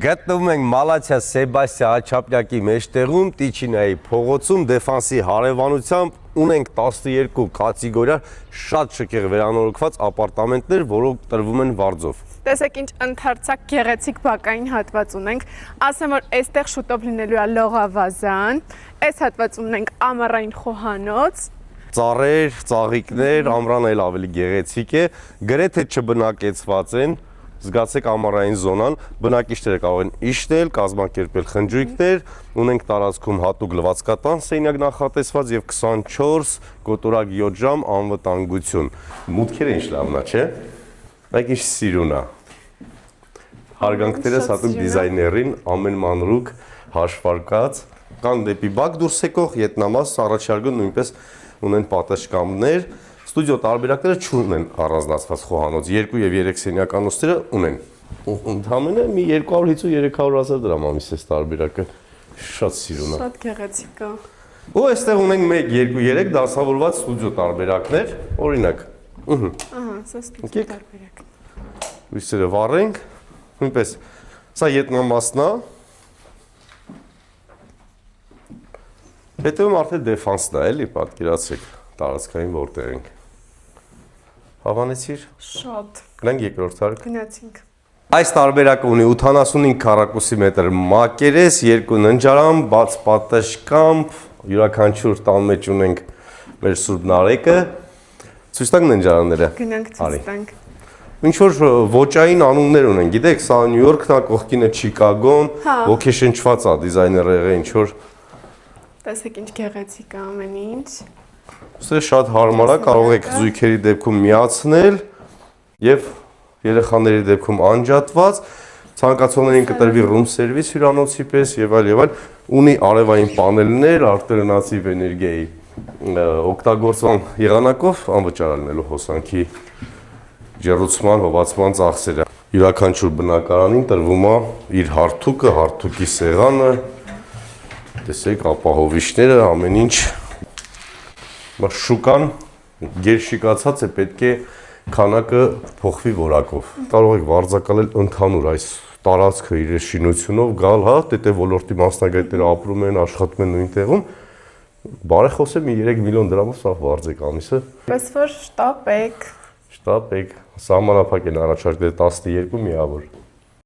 Գտնվում ենք Մալաթիա Սեբաստիա Աչափյակի մեջտեղում, Տիչինայի փողոցում, դեֆանսի հարևանությամբ ունենք 12 կատեգորիա շատ շքեղ վերանորոգված ապարտամենտներ, որոնք տրվում են վարձով։ Տեսեք ինչ ընդարձակ գեղեցիկ բակային հատված ունենք, ասեմ որ այստեղ շուտով լինելու է լողավազան, այս հատվածում ունենք ամառային խոհանոց, Ծառեր, ծաղիկներ, ամռան էլ ավելի գեղեցիկ է, գրեթե չբնակեցված են, զգացեք ամառային զոնան, բնակիչները կարող են իջնել, կազմակերպել խնջույքներ, ունենք տարածքում հատուկ լվացկատան սենյակ նախատեսված եւ 24 կոտորակ 7 ժամ անվտանգություն։ Մուտքերը ինչ լավն է, չէ՞։ Այդ ինչ սիրուն է։ Հարգանքները հատուկ դիզայներին ամեն մանրուկ հաշվարկած, կան դեպի բակ դուրս եկող, ետնամաս առաջարկում նույնպես ունեն պատշգամբներ, ստուդիո տարբերակները չունեն առանձնացված խոհանոց, 2 եւ 3 սենյականոցները ունեն։ Ընդհանրապես մի 250-300 000 դրամ ամիս է տարբերակը, շատ սիրուն է։ Շատ գեղեցիկ է։ Ու այստեղ ունենք 1, 2, 3 դասավորված ստուդիո տարբերակներ, օրինակ։ Ահա, սա ստուդիո տարբերակ։ Լույսերը վառենք, նույնպես սա ետնամասն է։ Հետևում արդեն դեֆանսն է, էլի, պատկերացրեք, տարածքային որտեղ ենք։ Հավանեցիր։ Շատ։ Գնանք երկրորդ հարկ։ Գնացինք։ Այս տարբերակը ունի 85 քառակուսի մետր մակերես, 2 ննջարան, բաց պատշգամբ, յուրաքանչյուր տան մեջ ունենք մեր Սուրբ Նարեկը։ Ցույց տանք ննջարանները։ Գնանք ցույց տանք։ Ինչ որ ոճային անուններ ունեն, գիտեք, սա Նյու Յորքն է, կողքինը Չիկագոն, ոգեշնչված է դիզայները, ինչ որ։ Տեսեք ինչ գեղեցիկ է ամեն ինչ։ Սա շատ հարմար է, կարող եք զույգերի դեպքում միացնել եւ երեխաների դեպքում անջատված, ցանկացողներին կտրվի room service հյուրանոցի պես եւ այլ, ունի արևային պանելներ, ալտերնատիվ էներգիայի օգտագործման եղանակով անվճար լինելու հոսանքի ջեռուցման, հովացման ծախսերը։ Յուրաքանչյուր բնակարանին տրվում է իր հարթուկը, հարթուկի սեղանը, տեսեք ապահովիչները, ամեն ինչ։ Շուկան գերշիկացած է, պետք է քանակը փոխվի որակով։ Կարող եք վարձակալել ընդհանուր այս տարածքը իր շինությունով գալ, հա, ՏՏ ոլորտի մասնագետները ապրում են, աշխատում են նույն տեղում։ Բարեխոս է մի 3 միլիոն դրամով սա վարձեք ամիսը։ Պես որ շտապ եք։ Շտապ եք, սահմանափակ են առաջարկել 12 միավոր։